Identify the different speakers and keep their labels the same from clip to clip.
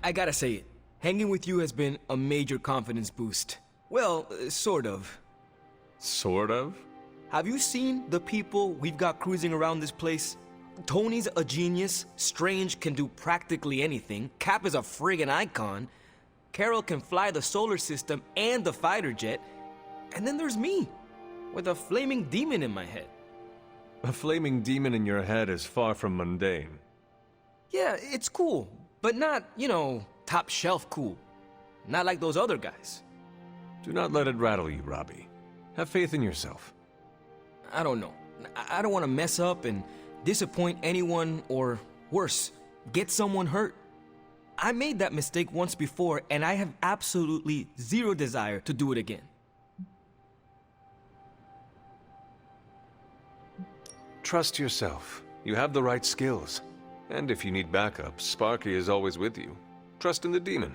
Speaker 1: I gotta say it. Hanging with you has been a major confidence boost. Well, sort of.
Speaker 2: Sort of?
Speaker 1: Have you seen the people we've got cruising around this place? Tony's a genius, Strange can do practically anything, Cap is a friggin' icon, Carol can fly the solar system and the fighter jet, and then there's me, with a flaming demon in my head.
Speaker 2: A flaming demon in your head is far from mundane.
Speaker 1: Yeah, it's cool, but not, you know, top shelf cool. Not like those other guys.
Speaker 2: Do not let it rattle you, Robbie. Have faith in yourself.
Speaker 1: I don't know. I don't want to mess up and disappoint anyone or, worse, get someone hurt. I made that mistake once before and I have absolutely zero desire to do it again.
Speaker 2: Trust yourself. You have the right skills. And if you need backup, Sparky is always with you. Trust in the demon.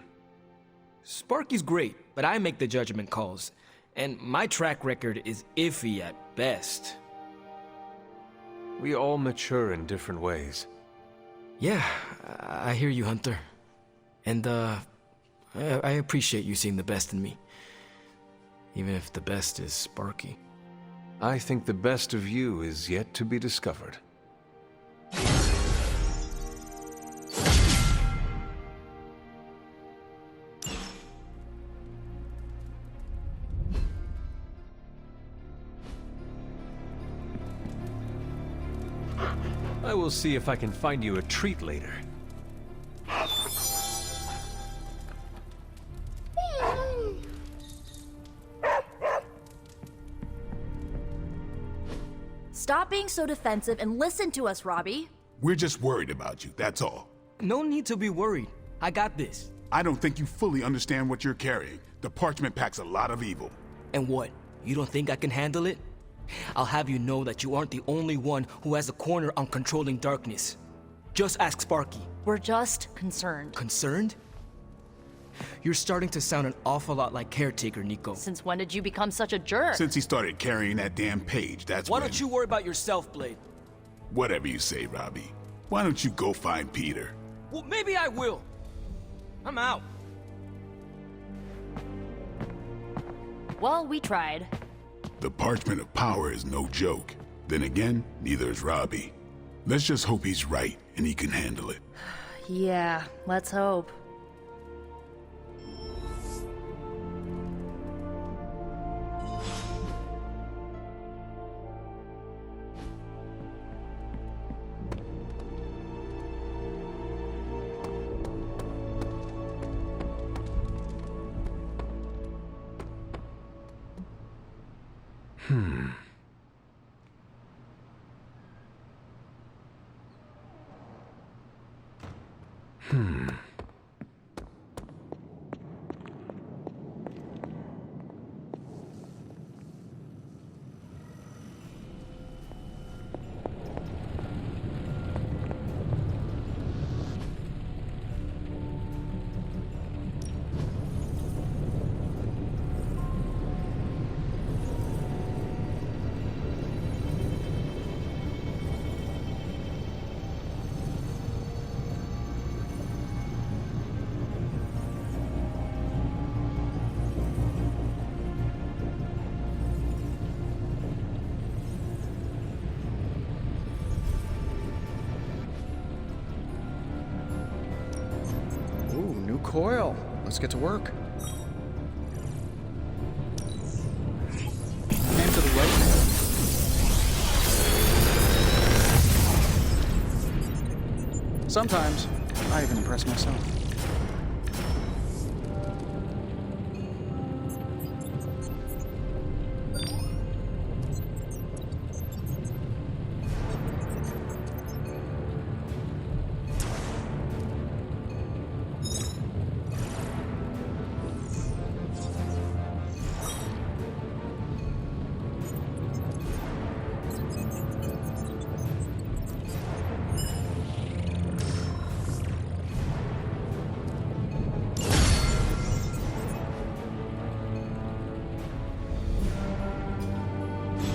Speaker 1: Sparky's great, but I make the judgment calls. And my track record is iffy at best.
Speaker 2: We all mature in different ways.
Speaker 1: Yeah, I hear you, Hunter. And, I appreciate you seeing the best in me. Even if the best is Sparky.
Speaker 2: I think the best of you is yet to be discovered. I will see if I can find you a treat later.
Speaker 3: Stop being so defensive and listen to us, Robbie.
Speaker 4: We're just worried about you, that's all.
Speaker 1: No need to be worried. I got this.
Speaker 4: I don't think you fully understand what you're carrying. The parchment packs a lot of evil.
Speaker 1: And what? You don't think I can handle it? I'll have you know that you aren't the only one who has a corner on controlling darkness. Just ask Sparky.
Speaker 3: We're just concerned.
Speaker 1: Concerned? You're starting to sound an awful lot like Caretaker, Nico.
Speaker 3: Since when did you become such a jerk?
Speaker 4: Since he started carrying that damn page, that's
Speaker 1: Why
Speaker 4: when...
Speaker 1: don't you worry about yourself, Blade?
Speaker 4: Whatever you say, Robbie. Why don't you go find Peter?
Speaker 1: Well, maybe I will. I'm out.
Speaker 3: Well, we tried.
Speaker 4: The parchment of power is no joke. Then again, neither is Robbie. Let's just hope he's right and he can handle it.
Speaker 3: Yeah, let's hope.
Speaker 5: New coil. Let's get to work. Aim to the right. Sometimes, I even impress myself.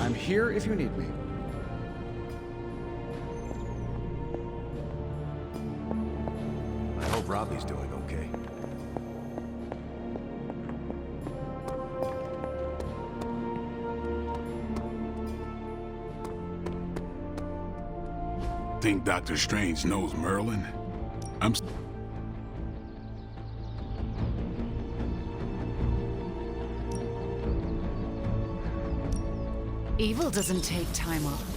Speaker 5: I'm here if you need me.
Speaker 6: I hope
Speaker 2: Robbie's doing okay.
Speaker 4: Think Dr. Strange knows Merlin?
Speaker 6: Evil doesn't take time off.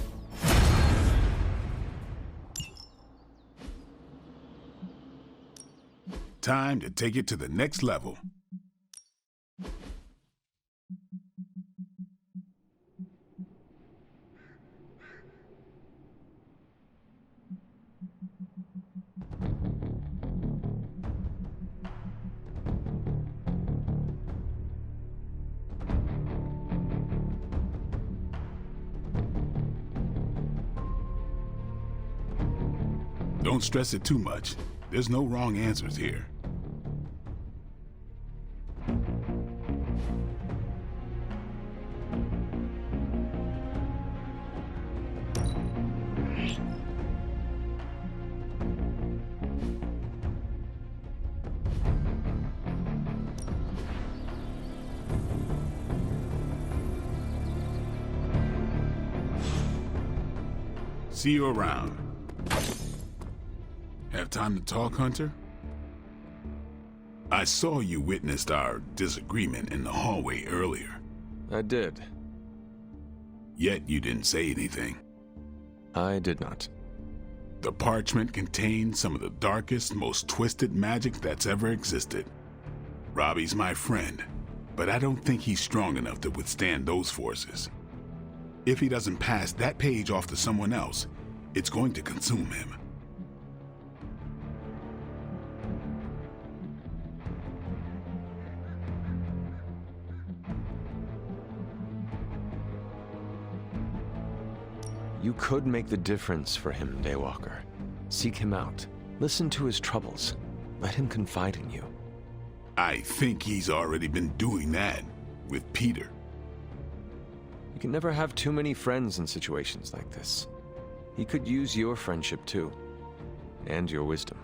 Speaker 4: Time to take it to the next level. Don't stress it too much. There's no wrong answers here. See you around. Have time to talk, Hunter? I saw you witnessed our disagreement in the hallway earlier.
Speaker 2: I did.
Speaker 4: Yet you didn't say anything.
Speaker 2: I did not.
Speaker 4: The parchment contained some of the darkest, most twisted magic that's ever existed. Robbie's my friend, but I don't think he's strong enough to withstand those forces. If he doesn't pass that page off to someone else, it's going to consume him.
Speaker 2: You could make the difference for him, Daywalker. Seek him out. Listen to his troubles. Let him confide in you.
Speaker 4: I think he's already been doing that with Peter.
Speaker 2: You can never have too many friends in situations like this. He could use your friendship too, and your wisdom.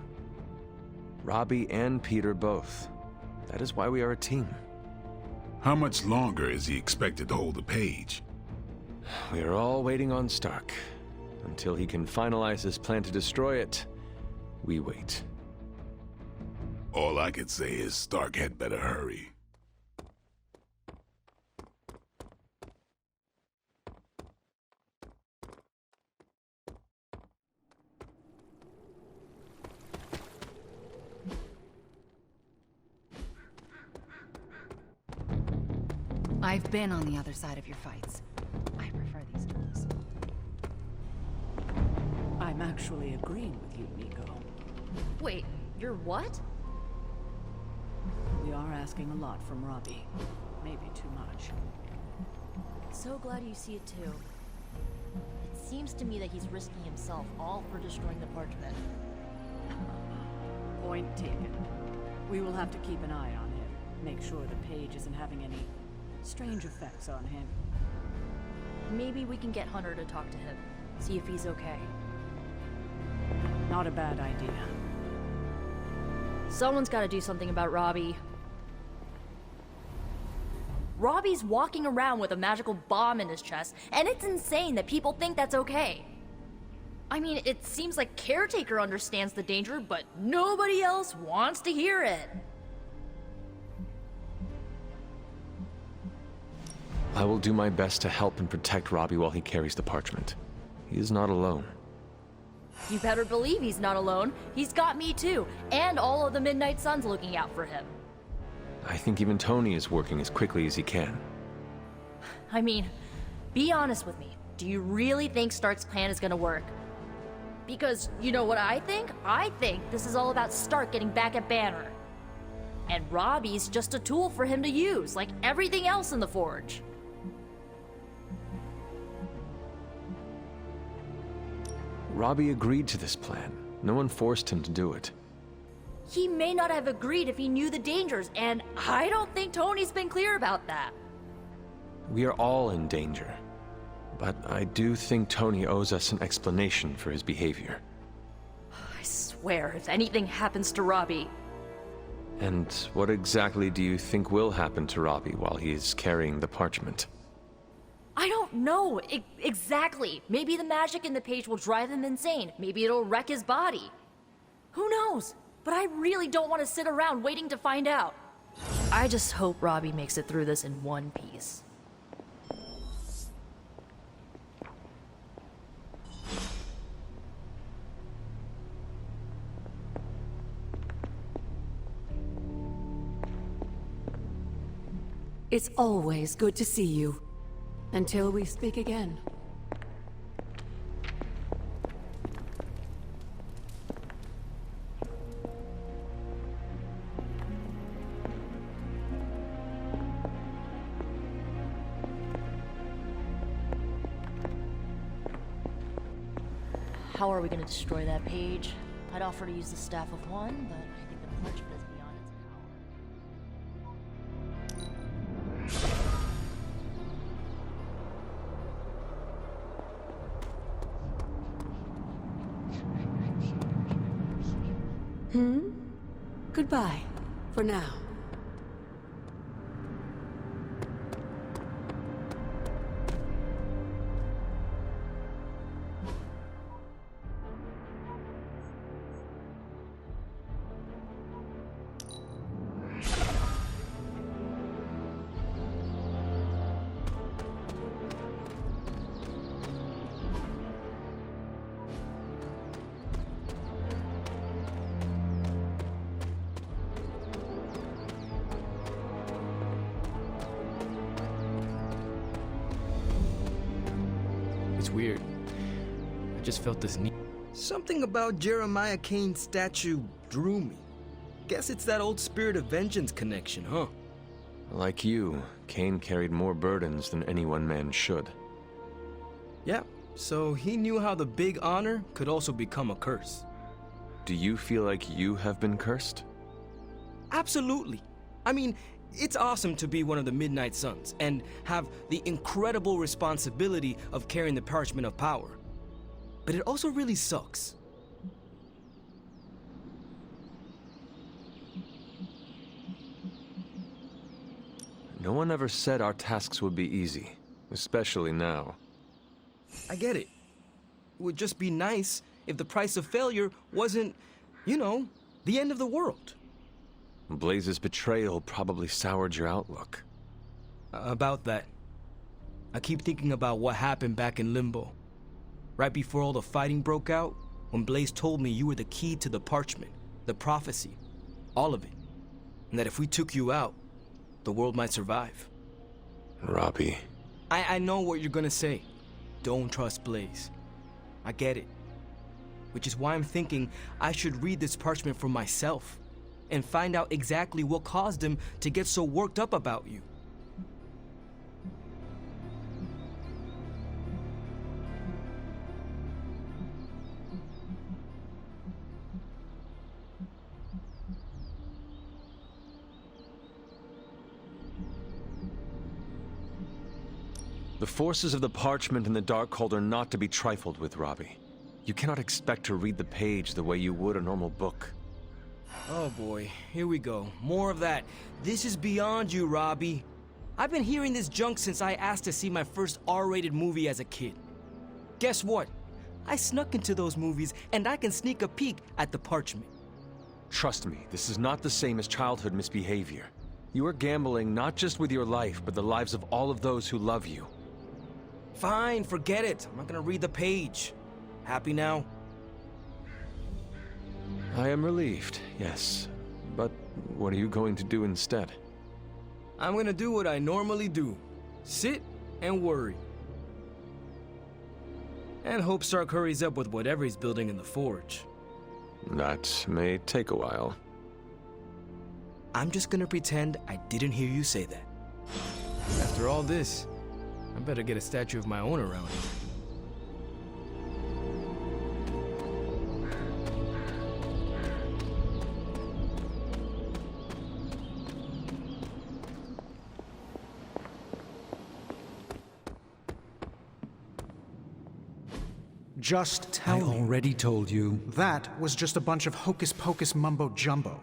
Speaker 2: Robbie and Peter both. That is why we are a team.
Speaker 4: How much longer is he expected to hold the page?
Speaker 2: We are all waiting on Stark. Until he can finalize his plan to destroy it, we wait.
Speaker 4: All I could say is Stark had better hurry.
Speaker 6: I've been on the other side of your fights. I prefer these tools.
Speaker 7: I'm actually agreeing with you, Nico.
Speaker 3: Wait, you're what?
Speaker 7: We are asking a lot from Robbie. Maybe too much.
Speaker 3: So glad you see it too. It seems to me that he's risking himself all for destroying the parchment.
Speaker 7: Point taken. We will have to keep an eye on him. Make sure the page isn't having any strange effects on him.
Speaker 3: Maybe we can get Hunter to talk to him. See if he's okay.
Speaker 7: Not a bad idea.
Speaker 3: Someone's gotta do something about Robbie. Robbie's walking around with a magical bomb in his chest, and it's insane that people think that's okay. I mean, it seems like Caretaker understands the danger, but nobody else wants to hear it.
Speaker 2: I will do my best to help and protect Robbie while he carries the parchment. He is not alone.
Speaker 3: You better believe he's not alone. He's got me too, and all of the Midnight Suns looking out for him.
Speaker 2: I think even Tony is working as quickly as he can.
Speaker 3: I mean, be honest with me. Do you really think Stark's plan is gonna work? Because, you know what I think? I think this is all about Stark getting back at Banner. And Robbie's just a tool for him to use, like everything else in the Forge.
Speaker 2: Robbie agreed to this plan. No one forced him to do it.
Speaker 3: He may not have agreed if he knew the dangers, and I don't think Tony's been clear about that.
Speaker 2: We are all in danger. But I do think Tony owes us an explanation for his behavior.
Speaker 3: I swear swear, if anything happens to Robbie...
Speaker 2: And what exactly do you think will happen to Robbie while he's carrying the parchment?
Speaker 3: I don't know exactly. Maybe the magic in the page will drive him insane. Maybe it'll wreck his body. Who knows? But I really don't want to sit around waiting to find out. I just hope Robbie makes it through this in one piece.
Speaker 7: It's always good to see you. Until we speak again.
Speaker 3: How are we gonna destroy that page? I'd offer to use the Staff of One, but I think the parchment is beyond its power.
Speaker 7: Goodbye, for now.
Speaker 1: It's weird. I just felt this need. Something about Jeremiah Kane's statue drew me. Guess it's that old spirit of vengeance connection, huh?
Speaker 2: Like you, Kane carried more burdens than any one man should.
Speaker 1: Yeah, so he knew how the big honor could also become a curse.
Speaker 2: Do you feel like you have been cursed?
Speaker 1: Absolutely. I mean, it's awesome to be one of the Midnight Suns and have the incredible responsibility of carrying the parchment of power. But it also really sucks.
Speaker 2: No one ever said our tasks would be easy, especially now.
Speaker 1: I get it. It would just be nice if the price of failure wasn't, you know, the end of the world.
Speaker 2: Blaze's betrayal probably soured your outlook.
Speaker 1: About that. I keep thinking about what happened back in Limbo. Right before all the fighting broke out, when Blaze told me you were the key to the parchment, the prophecy, all of it. And that if we took you out, the world might survive.
Speaker 2: Robbie.
Speaker 1: I know what you're gonna say. Don't trust Blaze. I get it. Which is why I'm thinking I should read this parchment for myself and find out exactly what caused him to get so worked up about you.
Speaker 2: The forces of the parchment and the Darkhold are not to be trifled with, Robbie. You cannot expect to read the page the way you would a normal book.
Speaker 1: Oh boy, here we go. More of that. This is beyond you, Robbie. I've been hearing this junk since I asked to see my first R-rated movie as a kid. Guess what? I snuck into those movies and I can sneak a peek at the parchment.
Speaker 2: Trust me, this is not the same as childhood misbehavior. You are gambling not just with your life, but the lives of all of those who love you.
Speaker 1: Fine, forget it. I'm not gonna read the page. Happy now?
Speaker 2: I am relieved, yes. But what are you going to do instead?
Speaker 1: I'm gonna do what I normally do. Sit and worry. And hope Stark hurries up with whatever he's building in the forge.
Speaker 2: That may take a while.
Speaker 1: I'm just gonna pretend I didn't hear you say that. After all this, I better get a statue of my own around here.
Speaker 5: Just tell
Speaker 8: I
Speaker 5: me.
Speaker 8: already told you.
Speaker 5: That was just a bunch of hocus-pocus mumbo-jumbo.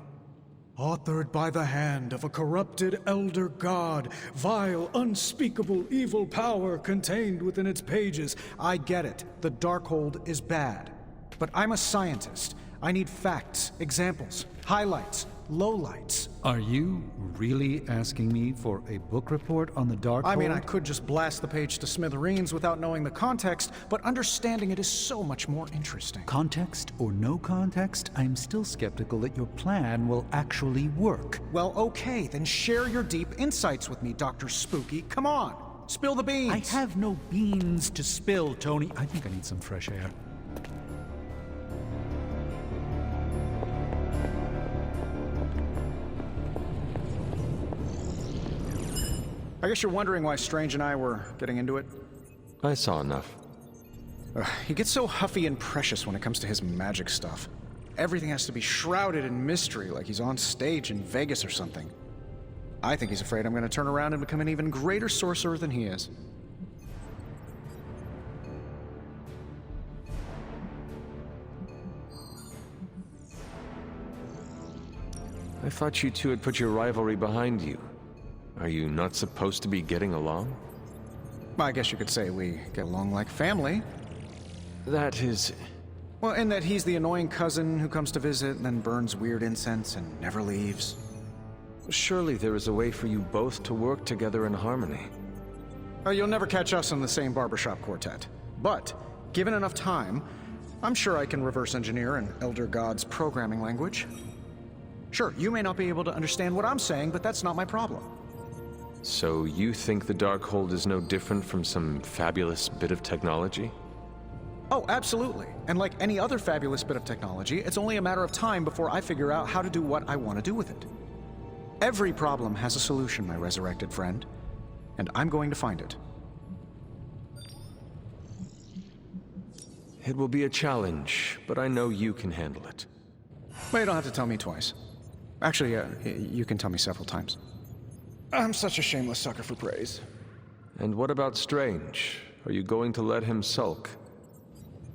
Speaker 5: Authored by the hand of a corrupted elder god, vile, unspeakable evil power contained within its pages. I get it. The Darkhold is bad. But I'm a scientist. I need facts, examples, highlights, lowlights.
Speaker 8: Are you really asking me for a book report on the Darkhold?
Speaker 5: I mean, I could just blast the page to smithereens without knowing the context, but understanding it is so much more interesting.
Speaker 8: Context or no context, I'm still skeptical that your plan will actually work.
Speaker 5: Well, okay, then share your deep insights with me, Dr. Spooky. Come on, spill the beans.
Speaker 8: I have no beans to spill, Tony. I think I need some fresh air.
Speaker 5: I guess you're wondering why Strange and I were getting into it.
Speaker 2: I saw enough.
Speaker 5: He gets so huffy and precious when it comes to his magic stuff. Everything has to be shrouded in mystery, like he's on stage in Vegas or something. I think he's afraid I'm going to turn around and become an even greater sorcerer than he is.
Speaker 2: I thought you two had put your rivalry behind you. Are you not supposed to be getting along?
Speaker 5: I guess you could say we get along like family.
Speaker 2: That is...
Speaker 5: Well, in that he's the annoying cousin who comes to visit and then burns weird incense and never leaves.
Speaker 2: Surely there is a way for you both to work together in harmony.
Speaker 5: You'll never catch us in the same barbershop quartet. But, given enough time, I'm sure I can reverse engineer an Elder God's programming language. Sure, you may not be able to understand what I'm saying, but that's not my problem.
Speaker 2: So you think the Darkhold is no different from some fabulous bit of technology?
Speaker 5: Oh, absolutely. And like any other fabulous bit of technology, it's only a matter of time before I figure out how to do what I want to do with it. Every problem has a solution, my resurrected friend. And I'm going to find it.
Speaker 2: It will be a challenge, but I know you can handle it.
Speaker 5: Well, you don't have to tell me twice. Actually, you can tell me several times. I'm such a shameless sucker for praise.
Speaker 2: And what about Strange? Are you going to let him sulk?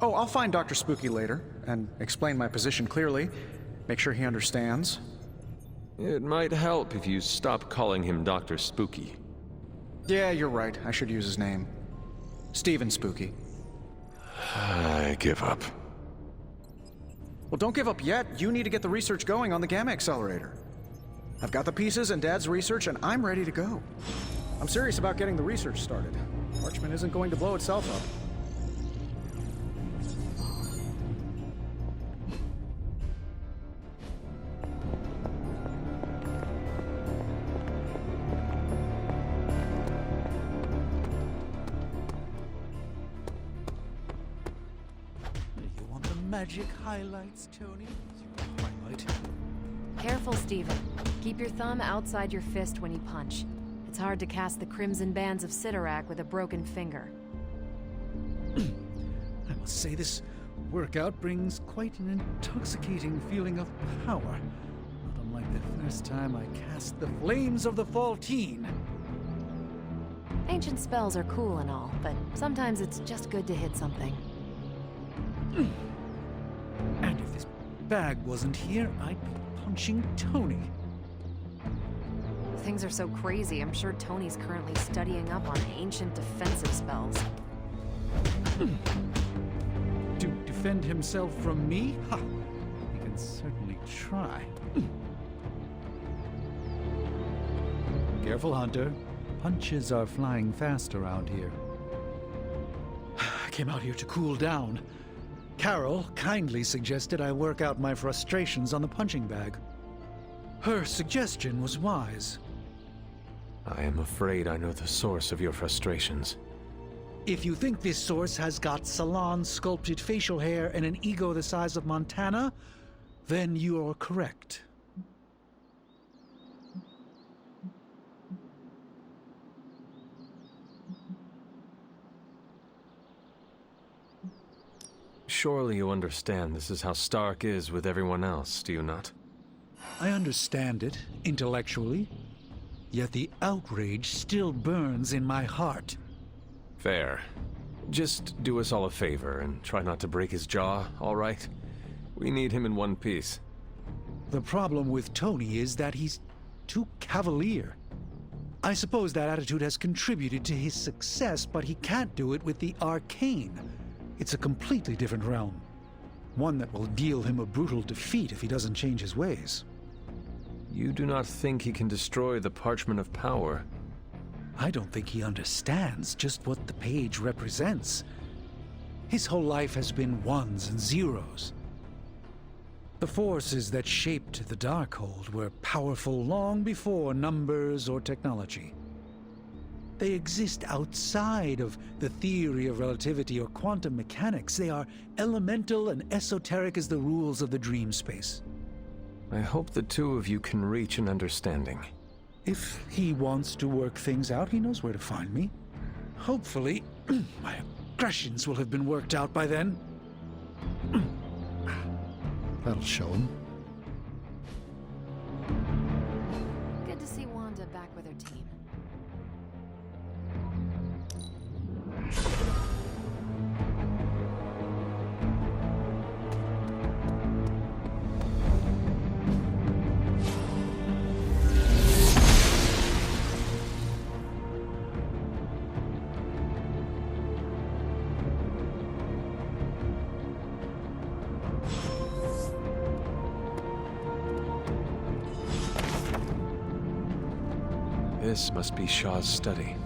Speaker 5: Oh, I'll find Dr. Spooky later, and explain my position clearly. Make sure he understands.
Speaker 2: It might help if you stop calling him Dr. Spooky.
Speaker 5: Yeah, you're right. I should use his name. Stephen Spooky.
Speaker 2: I give up.
Speaker 5: Well, don't give up yet. You need to get the research going on the Gamma Accelerator. I've got the pieces and Dad's research, and I'm ready to go. I'm serious about getting the research started. Parchment isn't going to blow itself up.
Speaker 8: You want the magic highlights, Tony? Highlight.
Speaker 6: Careful, Stephen. Keep your thumb outside your fist when you punch. It's hard to cast the crimson bands of Sidorak with a broken finger.
Speaker 8: I must say this workout brings quite an intoxicating feeling of power. Not unlike the first time I cast the Flames of the Faultine.
Speaker 6: Ancient spells are cool and all, but sometimes it's just good to hit something.
Speaker 8: And if this bag wasn't here, I'd be punching Tony.
Speaker 6: Things are so crazy, I'm sure Tony's currently studying up on ancient defensive spells.
Speaker 8: To defend himself from me? Ha! He can certainly try. Careful, Hunter. Punches are flying fast around here. I came out here to cool down. Carol kindly suggested I work out my frustrations on the punching bag. Her suggestion was wise.
Speaker 2: I am afraid I know the source of your frustrations.
Speaker 8: If you think this source has got salon-sculpted facial hair and an ego the size of Montana, then you are correct.
Speaker 2: Surely you understand this is how Stark is with everyone else, do you not?
Speaker 8: I understand it, intellectually. Yet the outrage still burns in my heart.
Speaker 2: Fair. Just do us all a favor and try not to break his jaw, all right? We need him in one piece.
Speaker 8: The problem with Tony is that he's too cavalier. I suppose that attitude has contributed to his success, but he can't do it with the arcane. It's a completely different realm. One that will deal him a brutal defeat if he doesn't change his ways.
Speaker 2: You do not think he can destroy the Parchment of Power?
Speaker 8: I don't think he understands just what the page represents. His whole life has been ones and zeros. The forces that shaped the Darkhold were powerful long before numbers or technology. They exist outside of the theory of relativity or quantum mechanics. They are elemental and esoteric as the rules of the dream space.
Speaker 2: I hope the two of you can reach an understanding.
Speaker 8: If he wants to work things out, he knows where to find me. Hopefully, my aggressions will have been worked out by then. That'll show him.
Speaker 6: Good to see Wanda back with her team.
Speaker 2: This must be Shaw's study.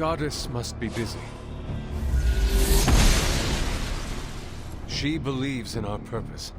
Speaker 2: The goddess must be busy. She believes in our purpose.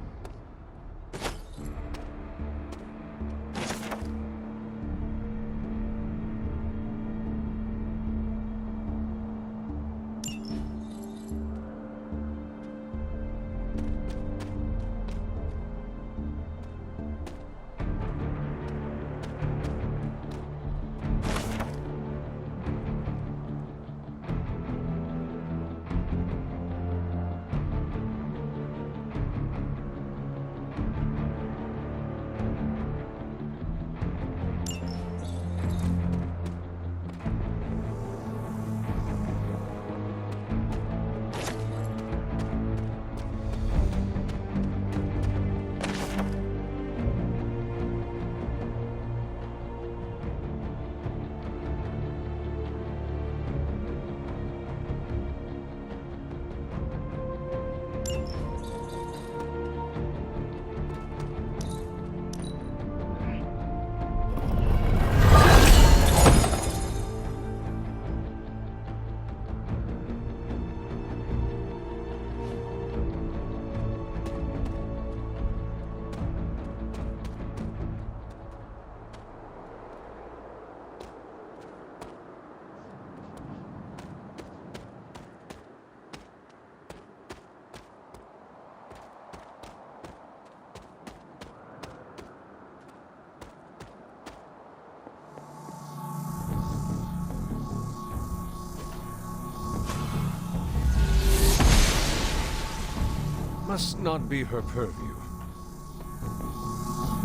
Speaker 2: Must not be her purview.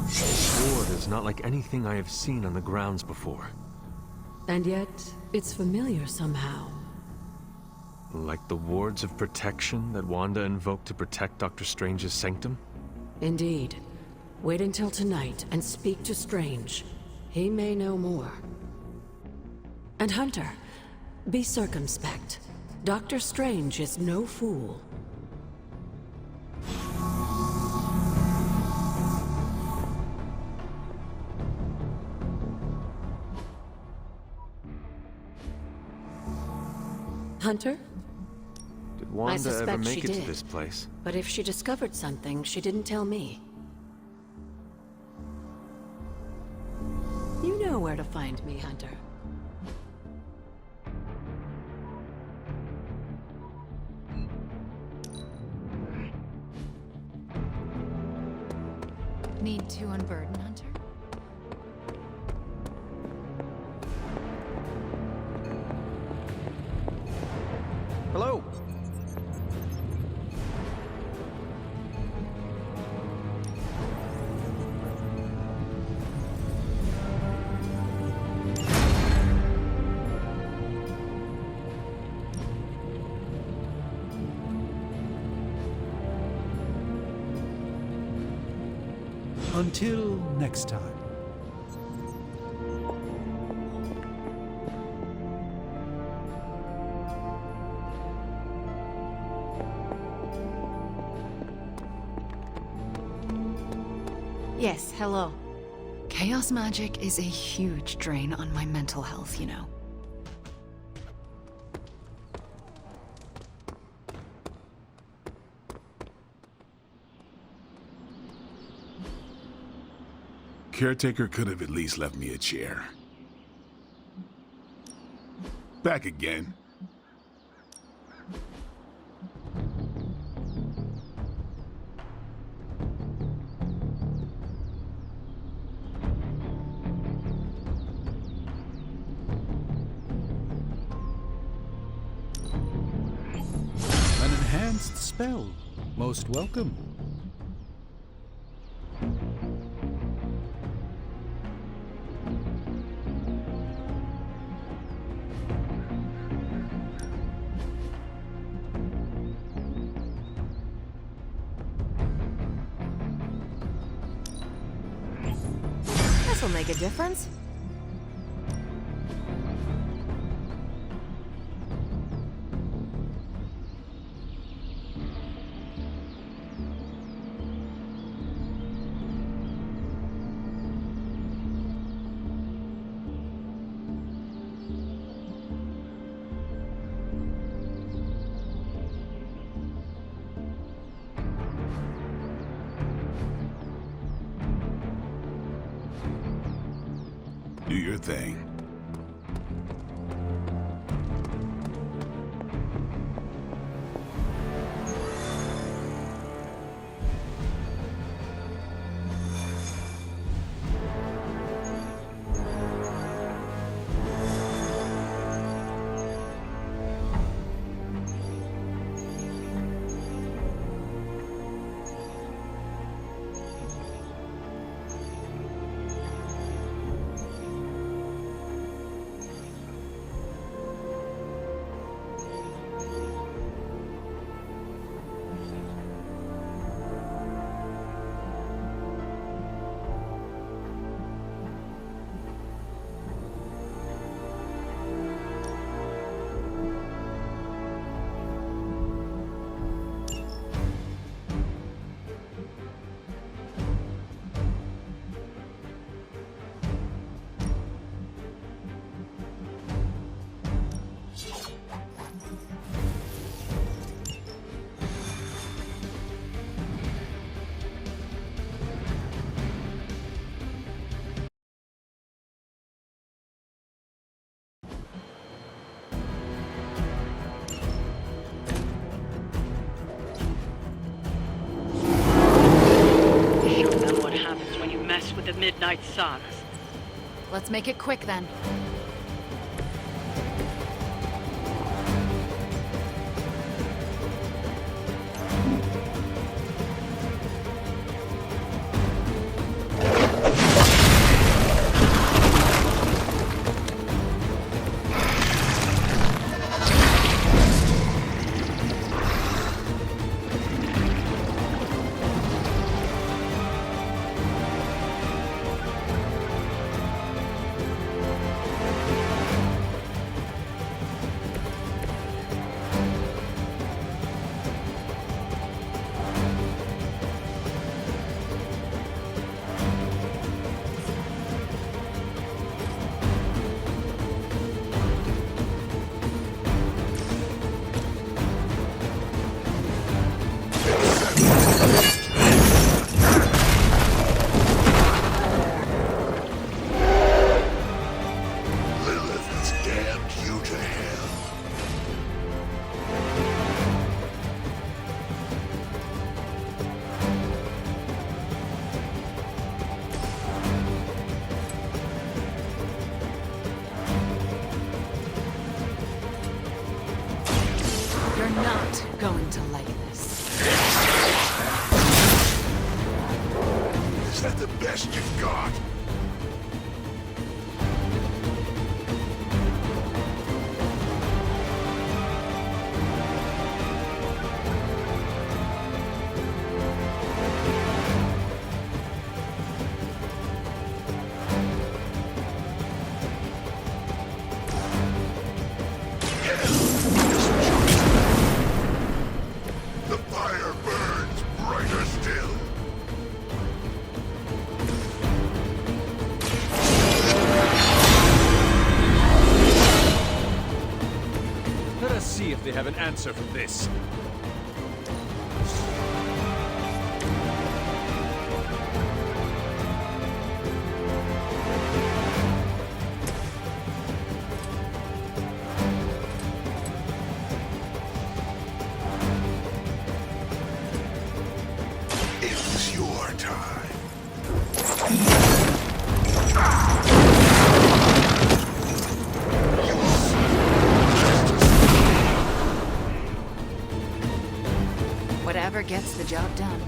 Speaker 2: The sword is not like anything I have seen on the grounds before.
Speaker 9: And yet, it's familiar somehow.
Speaker 2: Like the wards of protection that Wanda invoked to protect Dr. Strange's sanctum?
Speaker 9: Indeed. Wait until tonight and speak to Strange. He may know more. And Hunter, be circumspect. Dr. Strange is no fool. Hunter?
Speaker 2: Did Wanda ever
Speaker 9: suspect
Speaker 2: make
Speaker 9: she
Speaker 2: it to
Speaker 9: did.
Speaker 2: this place?
Speaker 9: But if she discovered something, she didn't tell me. You know where to find me, Hunter.
Speaker 6: Need to unburden, Hunter?
Speaker 2: Hello?
Speaker 8: Until next time.
Speaker 6: Yes, hello. Chaos magic is a huge drain on my mental health, you know.
Speaker 4: Caretaker could have at least left me a chair. Back again.
Speaker 8: An enhanced spell. Most welcome.
Speaker 6: This'll make a difference.
Speaker 4: Do your thing.
Speaker 7: The Midnight Suns.
Speaker 6: Let's make it quick then. You're not going to like this.
Speaker 4: Is that the best you've got? The fire burns brighter still.
Speaker 2: Let us see if they have an answer for this.
Speaker 4: It was your time.
Speaker 6: Whatever gets the job done.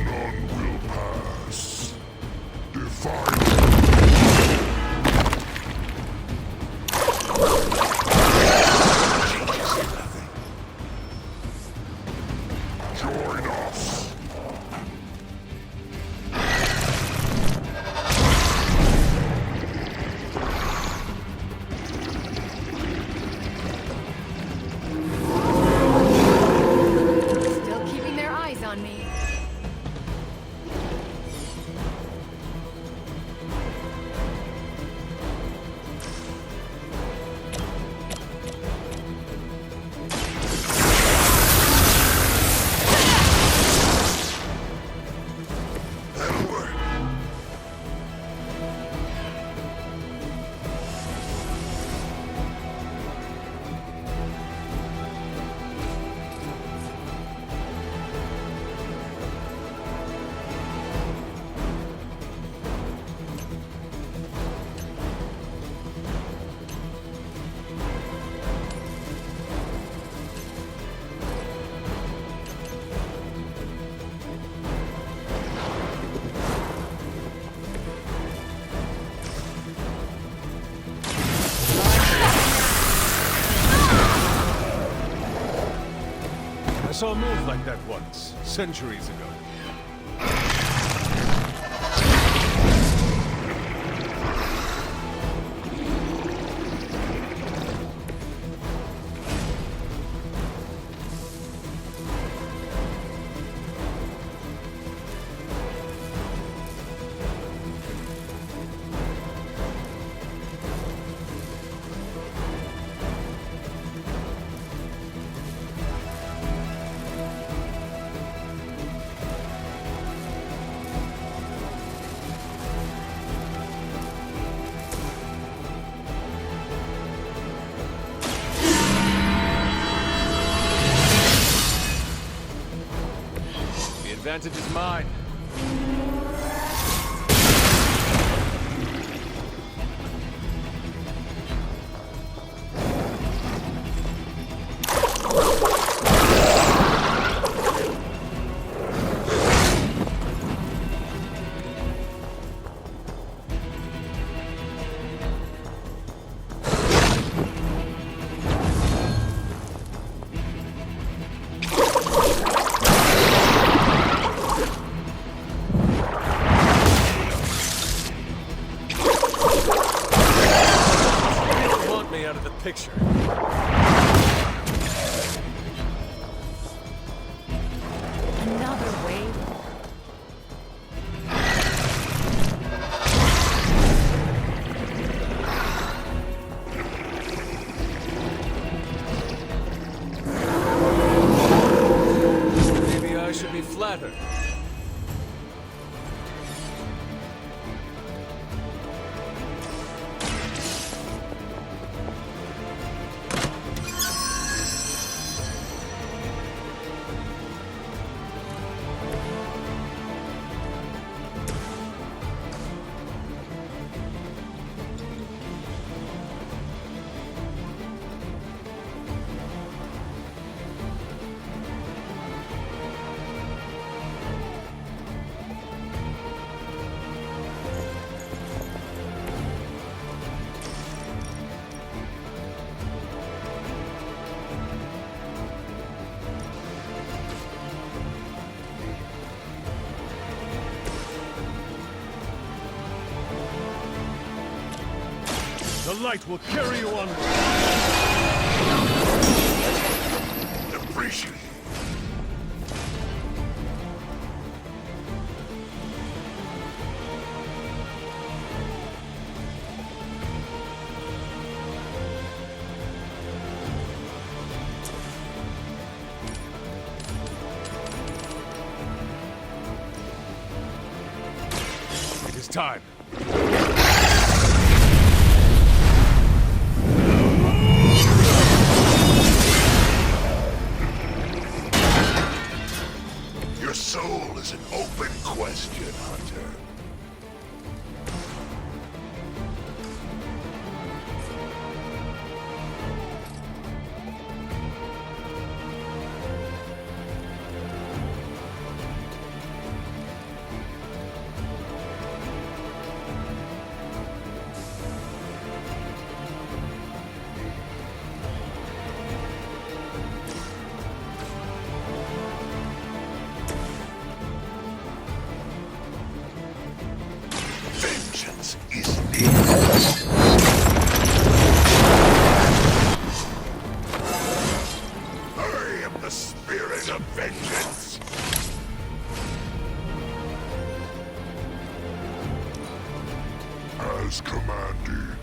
Speaker 4: None will pass. Define. Join us.
Speaker 6: Still keeping their eyes on me.
Speaker 4: That'll work.
Speaker 2: I saw a move like that once, centuries ago. The advantage is mine. Picture.
Speaker 6: Another wave.
Speaker 2: Maybe I should be flattered.
Speaker 10: The light will carry you onward.
Speaker 4: Appreciate it.
Speaker 10: It is time.
Speaker 4: Your soul is an open question, Hunter. Vengeance is needed. I am the spirit of vengeance. As commanded.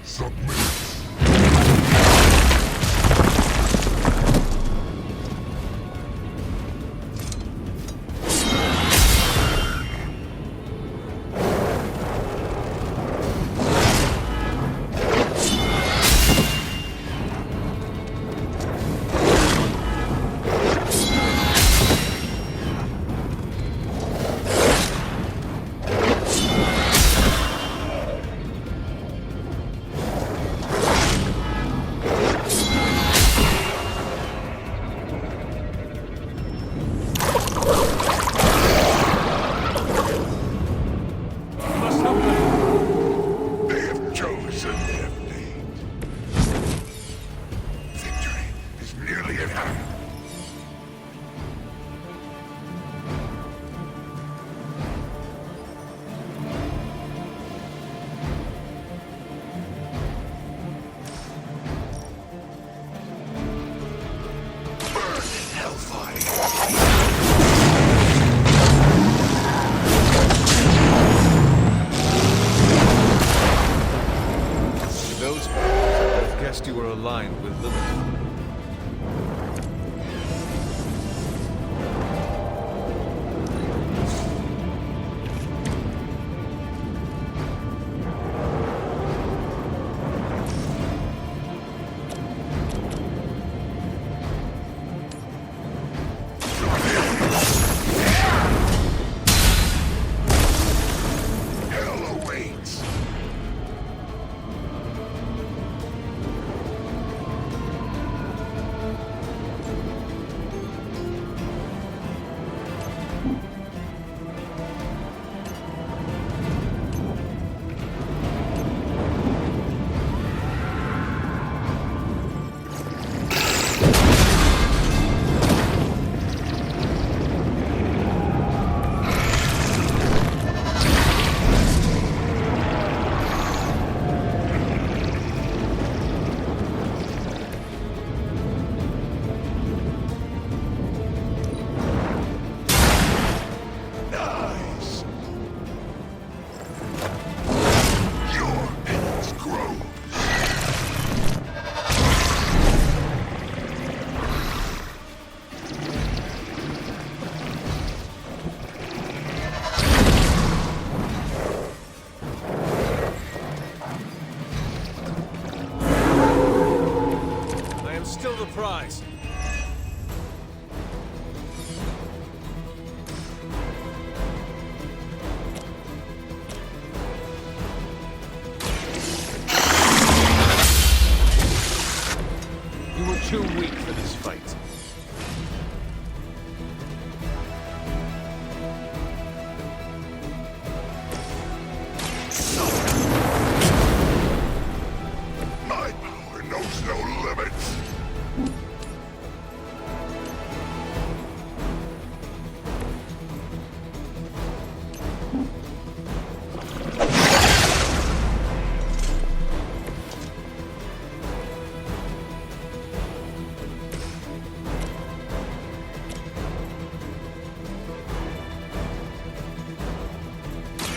Speaker 4: Submit.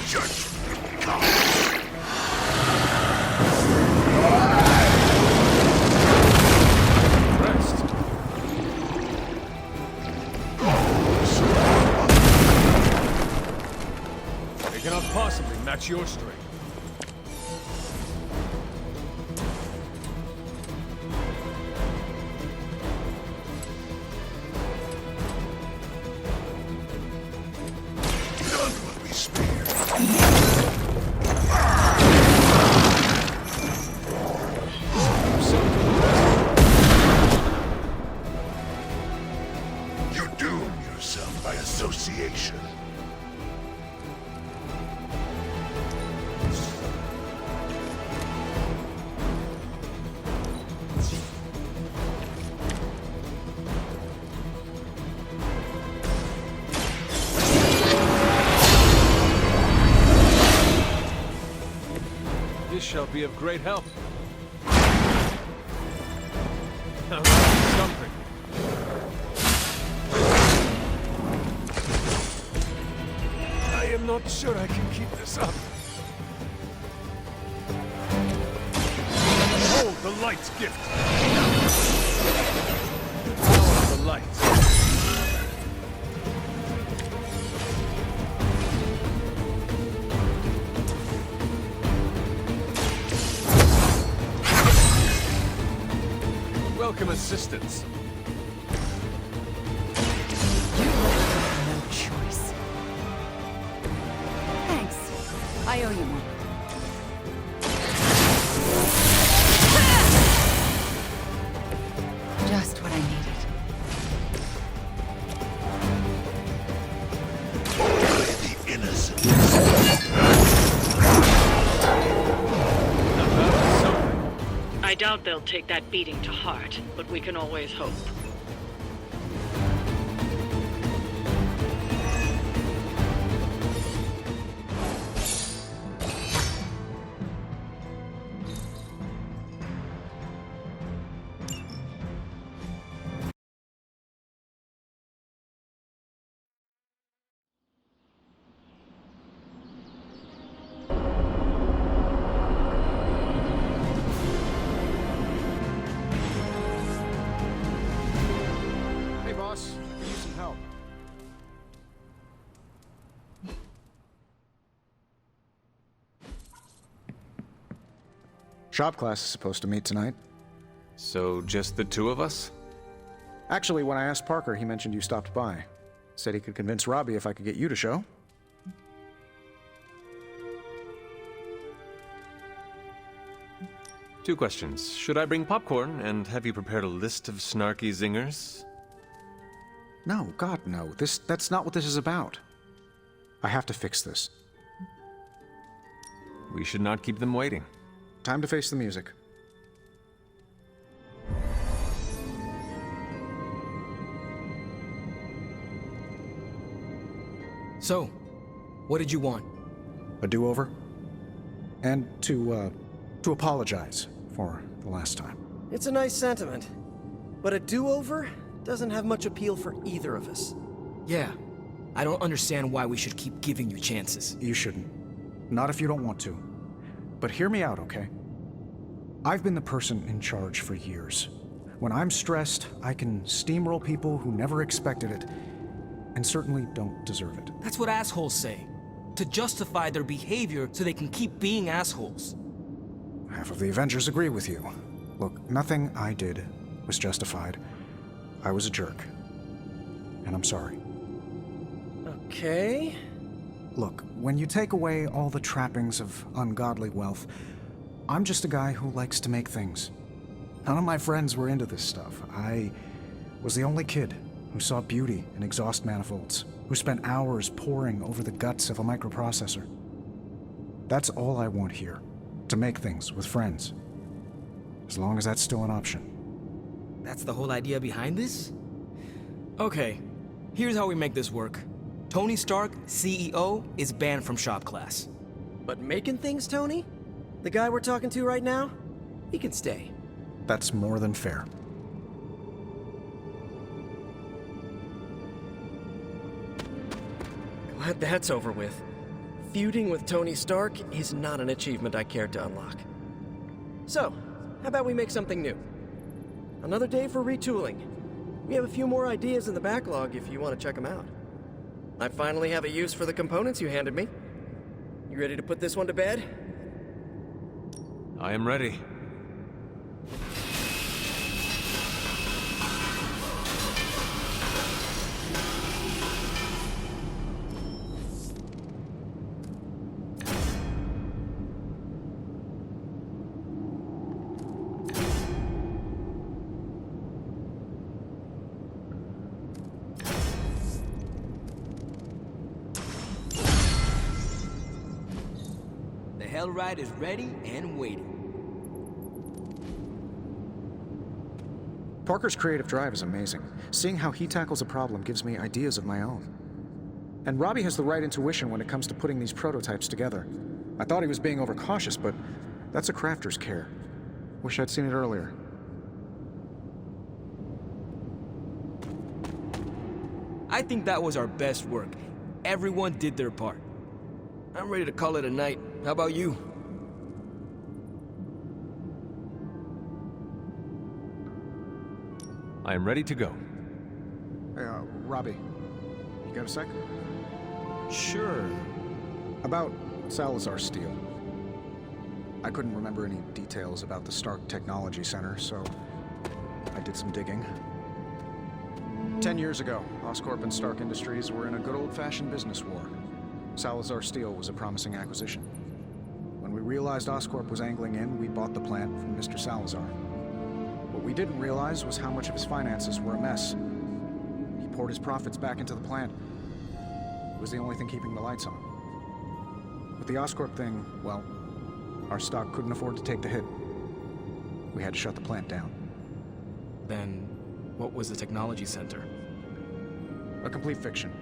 Speaker 4: judgment comes.
Speaker 10: Rest. They cannot possibly match your strength.
Speaker 4: None will be spared. You doom yourself by association.
Speaker 10: This shall be of great help. Now, something. I am not sure I can keep this up. Hold the light's gift. Power of the light. Welcome assistance.
Speaker 7: No choice. Thanks. I owe you one. Just what I needed.
Speaker 4: Only the innocent.
Speaker 10: Now that is something.
Speaker 11: I doubt they'll take that beating to heart, but we can always hope.
Speaker 10: Hey, boss. I need some help.
Speaker 5: Shop class is supposed to meet tonight.
Speaker 2: So, just the two of us?
Speaker 5: Actually, when I asked Parker, he mentioned you stopped by. Said he could convince Robbie if I could get you to show.
Speaker 2: Two questions. Should I bring popcorn, and have you prepared a list of snarky zingers?
Speaker 5: No, God, no. That's not what this is about. I have to fix this.
Speaker 2: We should not keep them waiting.
Speaker 5: Time to face the music.
Speaker 1: So, what did you want?
Speaker 5: A do-over? And to apologize for the last time.
Speaker 12: It's a nice sentiment, but a do-over doesn't have much appeal for either of us.
Speaker 1: Yeah, I don't understand why we should keep giving you chances.
Speaker 5: You shouldn't. Not if you don't want to. But hear me out, okay? I've been the person in charge for years. When I'm stressed, I can steamroll people who never expected it, and certainly don't deserve it.
Speaker 1: That's what assholes say. To justify their behavior so they can keep being assholes.
Speaker 5: Half of the Avengers agree with you. Look, nothing I did was justified. I was a jerk. And I'm sorry.
Speaker 12: Okay.
Speaker 5: Look, when you take away all the trappings of ungodly wealth, I'm just a guy who likes to make things. None of my friends were into this stuff. I was the only kid who saw beauty in exhaust manifolds, who spent hours poring over the guts of a microprocessor. That's all I want here, to make things with friends. As long as that's still an option.
Speaker 1: That's the whole idea behind this? Okay, here's how we make this work. Tony Stark, CEO, is banned from shop class.
Speaker 12: But making things, Tony? The guy we're talking to right now? He can stay.
Speaker 5: That's more than fair.
Speaker 12: Glad that's over with. Feuding with Tony Stark is not an achievement I care to unlock. So, how about we make something new? Another day for retooling. We have a few more ideas in the backlog if you want to check them out. I finally have a use for the components you handed me. You ready to put this one to bed?
Speaker 2: I am ready.
Speaker 1: The HYDRA is ready and waiting.
Speaker 13: Parker's creative drive is amazing. Seeing how he tackles a problem gives me ideas of my own. And Robbie has the right intuition when it comes to putting these prototypes together. I thought he was being overcautious, but that's a crafter's care. Wish I'd seen it earlier.
Speaker 1: I think that was our best work. Everyone did their part. I'm ready to call it a night. How about you?
Speaker 2: I am ready to go.
Speaker 13: Hey, Robbie, you got a sec?
Speaker 1: Sure.
Speaker 13: About Salazar Steel. I couldn't remember any details about the Stark Technology Center, so I did some digging. 10 years ago, Oscorp and Stark Industries were in a good old-fashioned business war. Salazar Steel was a promising acquisition. When we realized Oscorp was angling in, we bought the plant from Mr. Salazar. What we didn't realize was how much of his finances were a mess. He poured his profits back into the plant. It was the only thing keeping the lights on. With the Oscorp thing, well, our stock couldn't afford to take the hit. We had to shut the plant down.
Speaker 1: Then, what was the technology center?
Speaker 13: A complete fiction.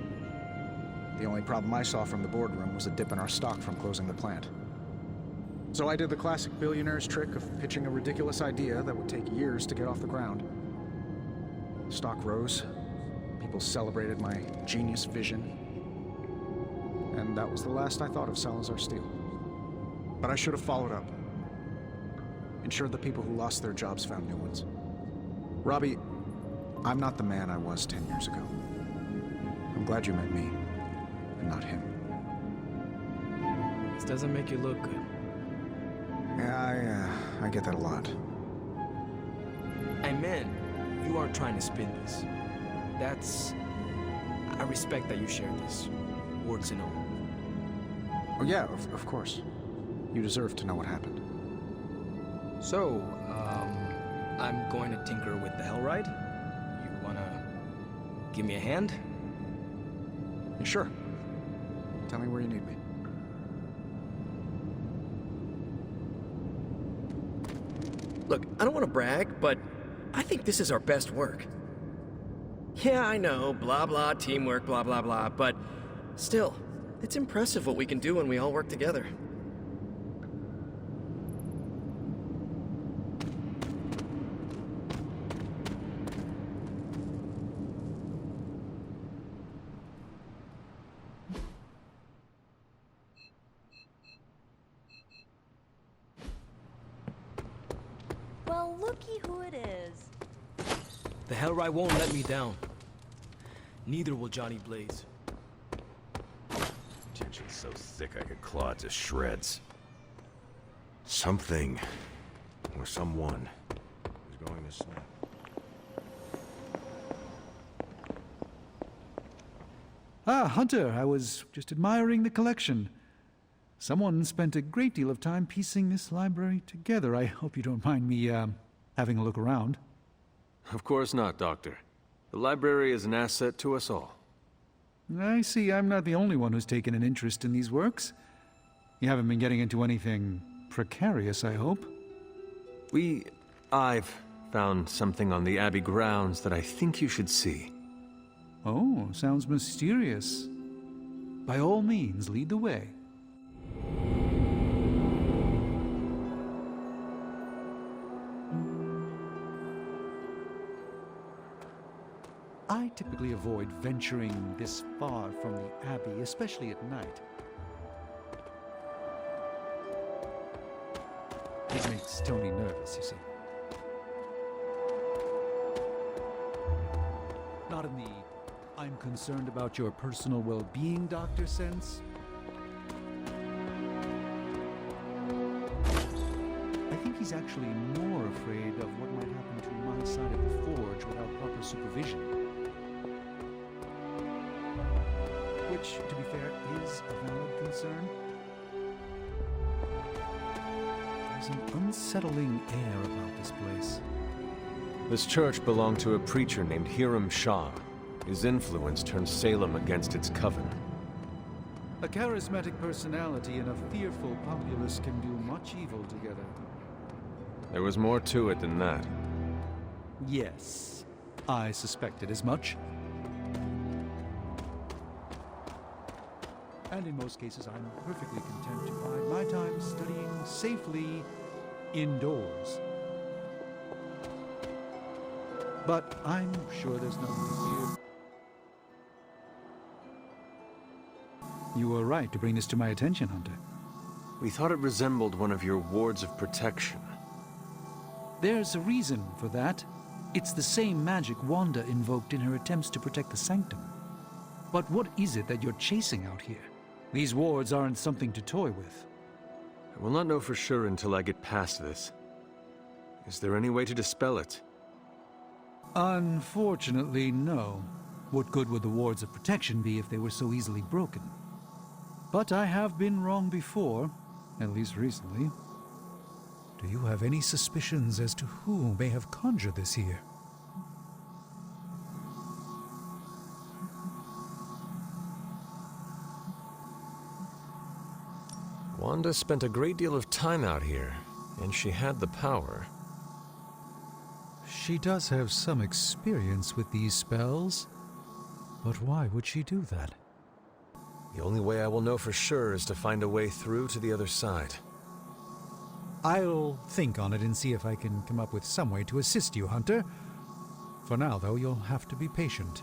Speaker 13: The only problem I saw from the boardroom was a dip in our stock from closing the plant. So I did the classic billionaire's trick of pitching a ridiculous idea that would take years to get off the ground. Stock rose. People celebrated my genius vision. And that was the last I thought of Salazar Steel. But I should have followed up. Ensured the people who lost their jobs found new ones. Robbie, I'm not the man I was 10 years ago. I'm glad you met me, and not him.
Speaker 1: This doesn't make you look good.
Speaker 13: Yeah, I get that a lot.
Speaker 1: I meant, you aren't trying to spin this. I respect that you share this, warts and all.
Speaker 13: Oh yeah, of course. You deserve to know what happened.
Speaker 1: So, I'm going to tinker with the HYDRA. You wanna give me a hand?
Speaker 13: Sure. Tell me where you need me.
Speaker 12: Look, I don't want to brag, but I think this is our best work. Yeah, I know, blah blah, teamwork, blah blah blah, but still, it's impressive what we can do when we all work together.
Speaker 3: Well, looky who it is.
Speaker 1: The HYDRA won't let me down. Neither will Johnny Blaze.
Speaker 10: Tension's so thick I could claw it to shreds. Something, or someone, is going to snap.
Speaker 8: Ah, Hunter, I was just admiring the collection. Someone spent a great deal of time piecing this library together. I hope you don't mind me, having a look around.
Speaker 2: Of course not, Doctor. The library is an asset to us all.
Speaker 8: I see I'm not the only one who's taken an interest in these works. You haven't been getting into anything precarious, I hope?
Speaker 2: I've found something on the Abbey grounds that I think you should see.
Speaker 8: Oh, sounds mysterious. By all means, lead the way. I typically avoid venturing this far from the Abbey, especially at night. makes Tony nervous, you see. Not in the I'm concerned about your personal well-being, Doctor sense. I think he's actually more afraid of what might happen to my side of the forge without proper supervision. Which, to be fair, is a valid concern. There's an unsettling air about this place.
Speaker 2: This church belonged to a preacher named Hiram Shah. His influence turned Salem against its coven.
Speaker 8: A charismatic personality and a fearful populace can do much evil together.
Speaker 2: There was more to it than that.
Speaker 8: Yes, I suspected as much. And in most cases, I'm perfectly content to bide my time studying safely indoors. But I'm sure there's nothing to fear. You were right to bring this to my attention, Hunter.
Speaker 2: We thought it resembled one of your wards of protection.
Speaker 8: There's a reason for that. It's the same magic Wanda invoked in her attempts to protect the Sanctum. But what is it that you're chasing out here? These wards aren't something to toy with.
Speaker 2: I will not know for sure until I get past this. Is there any way to dispel it?
Speaker 8: Unfortunately, no. What good would the wards of protection be if they were so easily broken? But I have been wrong before, at least recently. Do you have any suspicions as to who may have conjured this here?
Speaker 2: Wanda spent a great deal of time out here, and she had the power.
Speaker 8: She does have some experience with these spells, but why would she do that?
Speaker 2: The only way I will know for sure is to find a way through to the other side.
Speaker 8: I'll think on it and see if I can come up with some way to assist you, Hunter. For now, though, you'll have to be patient.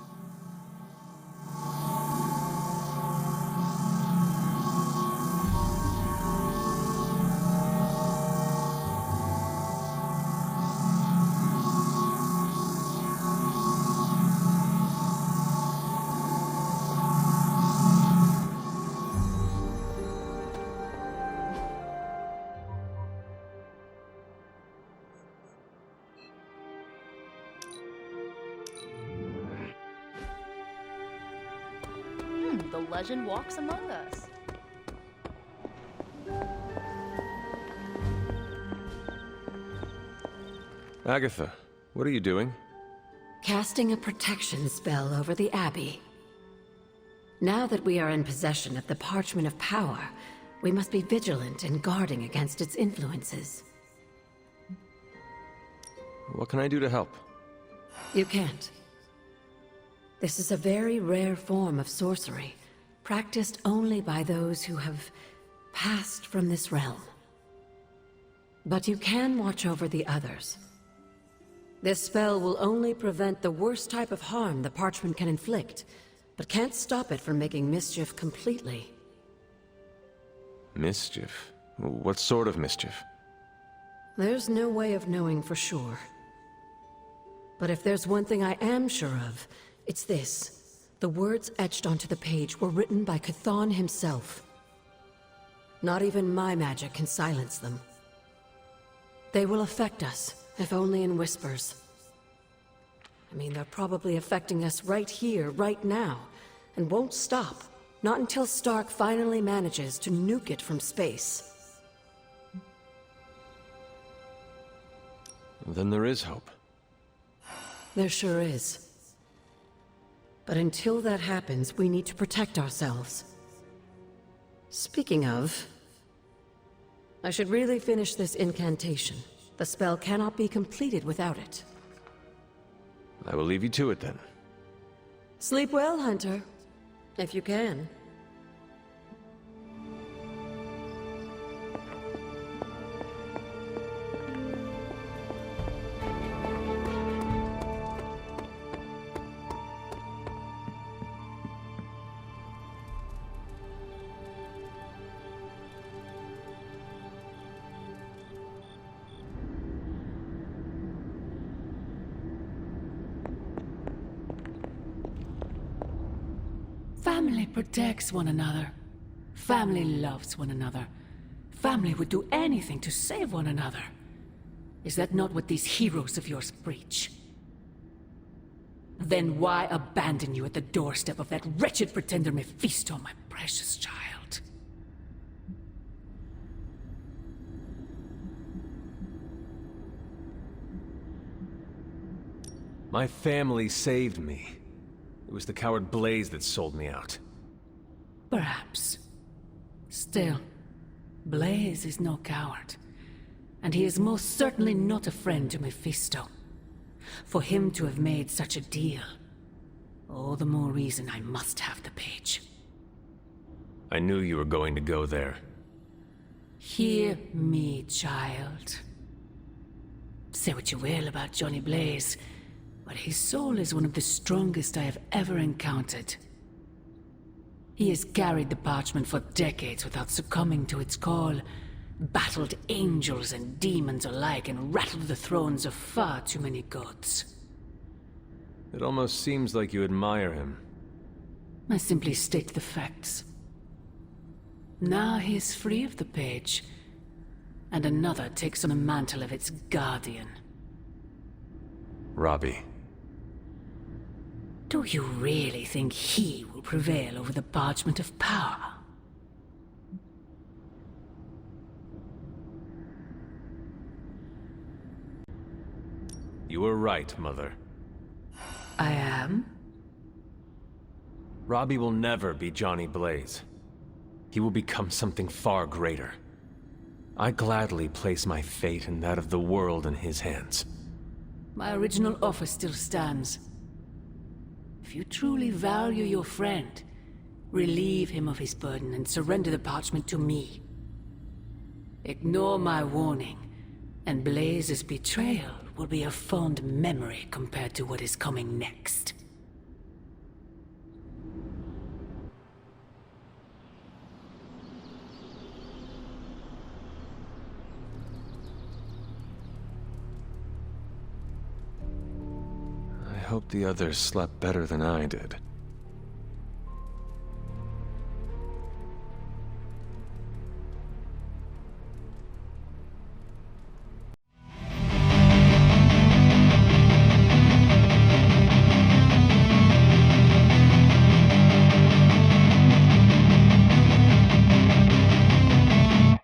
Speaker 3: The legend walks among us.
Speaker 2: Agatha, what are you doing?
Speaker 9: Casting a protection spell over the Abbey. Now that we are in possession of the Parchment of Power, we must be vigilant in guarding against its influences.
Speaker 2: What can I do to help?
Speaker 9: You can't. This is a very rare form of sorcery, practiced only by those who have passed from this realm. But you can watch over the others. This spell will only prevent the worst type of harm the parchment can inflict, but can't stop it from making mischief completely.
Speaker 2: Mischief? What sort of mischief?
Speaker 9: There's no way of knowing for sure. But if there's one thing I am sure of, it's this. The words etched onto the page were written by Chthon himself. Not even my magic can silence them. They will affect us, if only in whispers. I mean, they're probably affecting us right here, right now, and won't stop. Not until Stark finally manages to nuke it from space.
Speaker 2: Then there is hope.
Speaker 9: There sure is. But until that happens, we need to protect ourselves. Speaking of, I should really finish this incantation. The spell cannot be completed without it.
Speaker 2: I will leave you to it then.
Speaker 9: Sleep well, Hunter. If you can.
Speaker 7: Family protects one another. Family loves one another. Family would do anything to save one another. Is that not what these heroes of yours preach? Then why abandon you at the doorstep of that wretched pretender Mephisto, my precious child?
Speaker 2: My family saved me. It was the coward Blaze that sold me out.
Speaker 7: Perhaps. Still, Blaze is no coward. And he is most certainly not a friend to Mephisto. For him to have made such a deal, all the more reason I must have the page.
Speaker 2: I knew you were going to go there.
Speaker 7: Hear me, child. Say what you will about Johnny Blaze, but his soul is one of the strongest I have ever encountered. He has carried the parchment for decades without succumbing to its call, battled angels and demons alike, and rattled the thrones of far too many gods.
Speaker 2: It almost seems like you admire him.
Speaker 7: I simply state the facts. Now he is free of the page, and another takes on the mantle of its guardian.
Speaker 2: Robbie.
Speaker 7: Do you really think he will prevail over the parchment of power?
Speaker 2: You were right, Mother.
Speaker 7: I am?
Speaker 2: Robbie will never be Johnny Blaze. He will become something far greater. I gladly place my fate and that of the world in his hands.
Speaker 7: My original offer still stands. If you truly value your friend, relieve him of his burden and surrender the parchment to me. Ignore my warning, and Blaze's betrayal will be a fond memory compared to what is coming next.
Speaker 2: I hope the others slept better than I did.